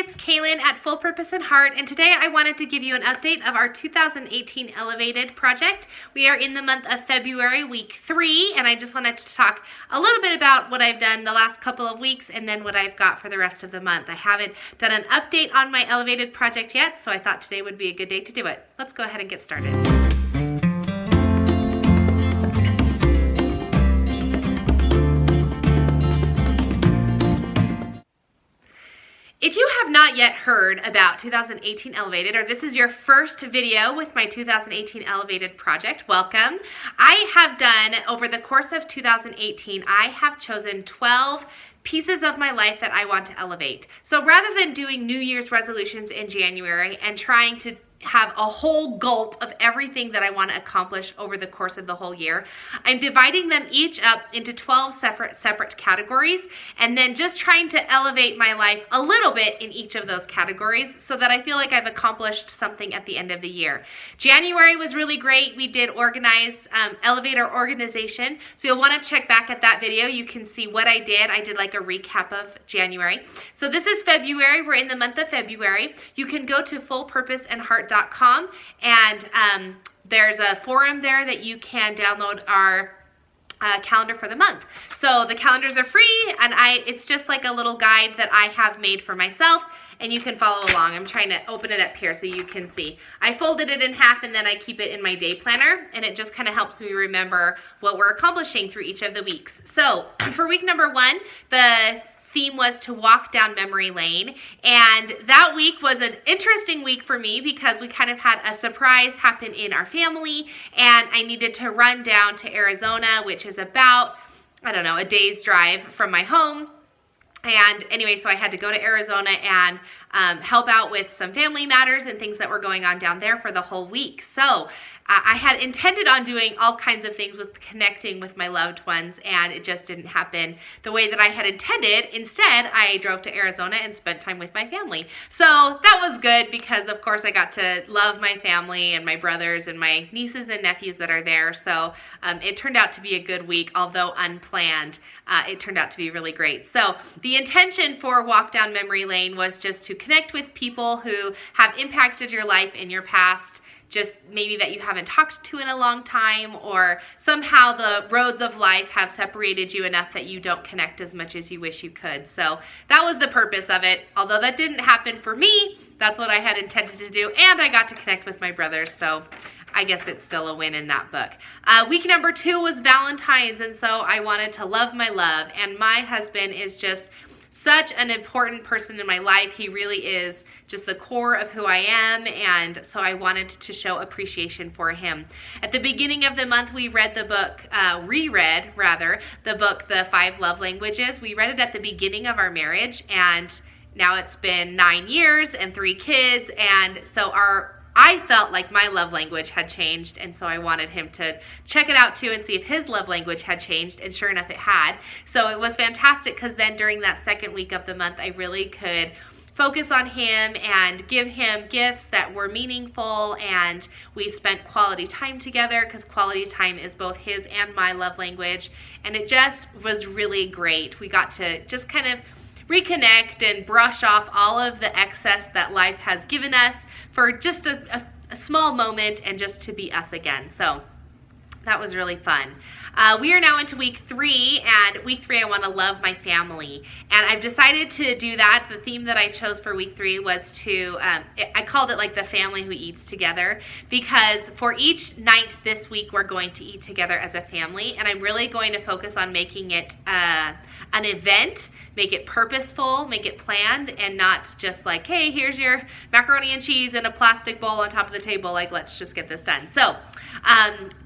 it's Kaylin at Full Purpose and Heart, and today I wanted to give you an update of our 2018 Elevated project. We are in the month of February, week 3, and I just wanted to talk a little bit about what I've done the last couple of weeks and then what I've got for the rest of the month. I haven't done an update on my Elevated project yet, so I thought today would be a good day to do it. Let's go ahead and get started. If you have not yet heard about 2018 Elevated, or this is your first video with my 2018 Elevated project, welcome. I have done, over the course of 2018, I have chosen 12 pieces of my life that I want to elevate. So rather than doing New Year's resolutions in January and trying to have a whole gulp of everything that I want to accomplish over the course of the whole year, I'm dividing them each up into 12 separate categories, and then just trying to elevate my life a little bit in each of those categories so that I feel like I've accomplished something at the end of the year. January was really great. We did elevate our organization, so you'll want to check back at that video. You can see what I did. I did like a recap of January. So this is February. We're in the month of February. You can go to fullpurposeandheart.com, and there's a forum there that you can download our calendar for the month. So the calendars are free, and it's just like a little guide that I have made for myself, and you can follow along. I'm trying to open it up here so you can see. I folded it in half, and then I keep it in my day planner, and it just kind of helps me remember what we're accomplishing through each of the weeks. So for week number 1, the theme was to walk down memory lane, and that week was an interesting week for me because we kind of had a surprise happen in our family, and I needed to run down to Arizona, which is about, I don't know, a day's drive from my home. And anyway, so I had to go to Arizona and help out with some family matters and things that were going on down there for the whole week. So I had intended on doing all kinds of things with connecting with my loved ones, and it just didn't happen the way that I had intended. Instead, I drove to Arizona and spent time with my family. So that was good because, of course, I got to love my family and my brothers and my nieces and nephews that are there. So it turned out to be a good week, although unplanned. It turned out to be really great. So the intention for Walk Down Memory Lane was just to connect with people who have impacted your life in your past, just maybe that you haven't talked to in a long time, or somehow the roads of life have separated you enough that you don't connect as much as you wish you could. So that was the purpose of it. Although that didn't happen for me, that's what I had intended to do, and I got to connect with my brothers, so I guess it's still a win in that book. Week number 2 was Valentine's, and so I wanted to love my love, and my husband is just such an important person in my life. He really is just the core of who I am, and so I wanted to show appreciation for him. At the beginning of the month, we read the book, reread the book, The 5 Love Languages. We read it at the beginning of our marriage, and now it's been 9 years and 3 kids, and so I felt like my love language had changed, and so I wanted him to check it out too and see if his love language had changed, and sure enough it had. So it was fantastic because then during that second week of the month, I really could focus on him and give him gifts that were meaningful, and we spent quality time together because quality time is both his and my love language, and it just was really great. We got to just kind of reconnect and brush off all of the excess that life has given us for just a small moment and just to be us again. So that was really fun. We are now into week 3, and week 3 I want to love my family, and I've decided to do that. The theme that I chose for week 3 was to, I called it like the family who eats together, because for each night this week we're going to eat together as a family, and I'm really going to focus on making it an event, make it purposeful, make it planned, and not just like, hey, here's your macaroni and cheese in a plastic bowl on top of the table, like let's just get this done. So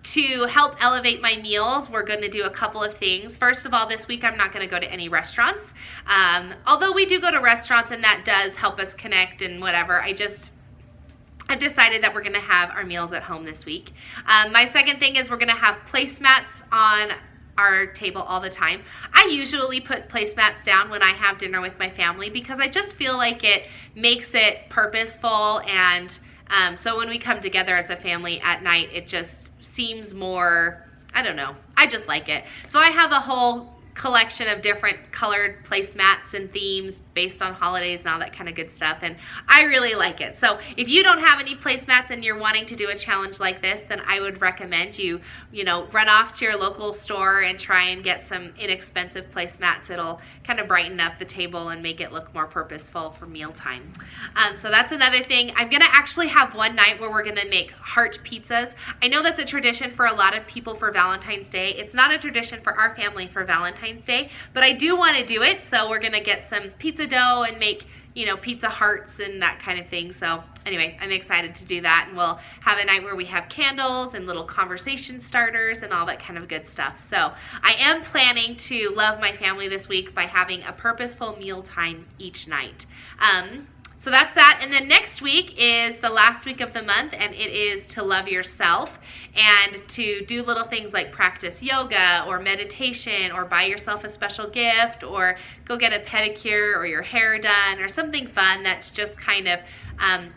to help elevate my meals, we're going to do a couple of things. First of all, this week I'm not going to go to any restaurants, although we do go to restaurants and that does help us connect and whatever. I've decided that we're going to have our meals at home this week. My second thing is we're going to have placemats on our table all the time. I usually put placemats down when I have dinner with my family because I just feel like it makes it purposeful, and so when we come together as a family at night, it just seems more, I don't know, I just like it. So I have a whole collection of different colored placemats and themes based on holidays and all that kind of good stuff, and I really like it. So if you don't have any placemats and you're wanting to do a challenge like this, then I would recommend you run off to your local store and try and get some inexpensive placemats. It'll kind of brighten up the table and make it look more purposeful for mealtime. So that's another thing. I'm gonna actually have one night where we're gonna make heart pizzas. I know that's a tradition for a lot of people for Valentine's Day. It's not a tradition for our family for Valentine's Day, but I do want to do it, so we're gonna get some pizza dough and make pizza hearts and that kind of thing. So anyway, I'm excited to do that, and we'll have a night where we have candles and little conversation starters and all that kind of good stuff. So I am planning to love my family this week by having a purposeful meal time each night. So that's that. And then next week is the last week of the month, and it is to love yourself and to do little things like practice yoga or meditation or buy yourself a special gift or go get a pedicure or your hair done or something fun that's just kind of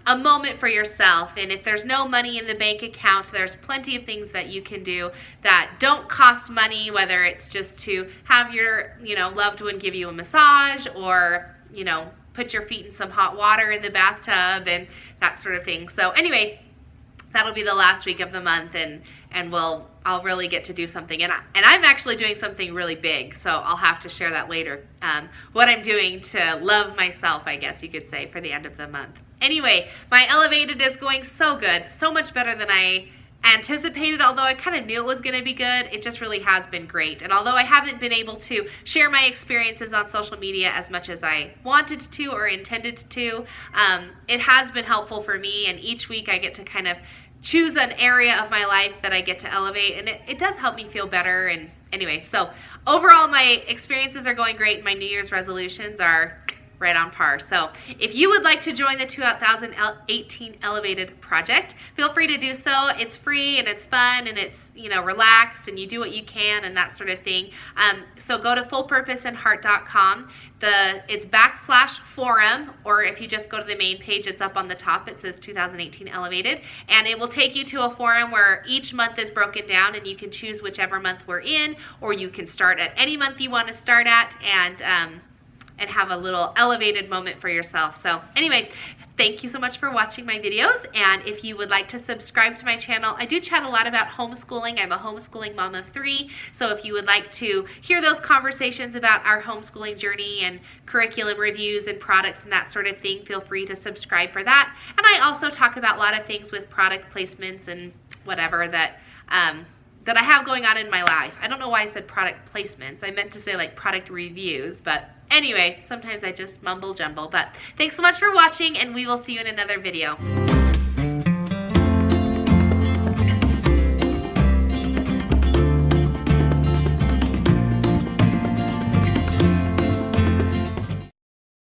a moment for yourself. And if there's no money in the bank account, there's plenty of things that you can do that don't cost money, whether it's just to have your loved one give you a massage or put your feet in some hot water in the bathtub and that sort of thing. So anyway, that'll be the last week of the month, and I'll really get to do something, and I'm actually doing something really big, so I'll have to share that later. What I'm doing to love myself, I guess you could say, for the end of the month. Anyway, my Elevated is going so good, so much better than I anticipated. Although I kind of knew it was going to be good, it just really has been great. And although I haven't been able to share my experiences on social media as much as I wanted to or intended to, it has been helpful for me, and each week I get to kind of choose an area of my life that I get to elevate, and it does help me feel better. And anyway, so overall my experiences are going great, and my New Year's resolutions are right on par. So if you would like to join the 2018 Elevated Project, feel free to do so. It's free and it's fun and it's relaxed, and you do what you can and that sort of thing. So go to fullpurposeandheart.com. It's /forum, or if you just go to the main page, it's up on the top. It says 2018 Elevated, and it will take you to a forum where each month is broken down, and you can choose whichever month we're in, or you can start at any month you want to start at, and have a little elevated moment for yourself. So anyway, thank you so much for watching my videos, and if you would like to subscribe to my channel, I do chat a lot about homeschooling. I'm a homeschooling mom of 3, so if you would like to hear those conversations about our homeschooling journey and curriculum reviews and products and that sort of thing, feel free to subscribe for that. And I also talk about a lot of things with product placements and whatever that I have going on in my life. I don't know why I said product placements. I meant to say like product reviews, but anyway, sometimes I just mumble jumble. But thanks so much for watching, and we will see you in another video.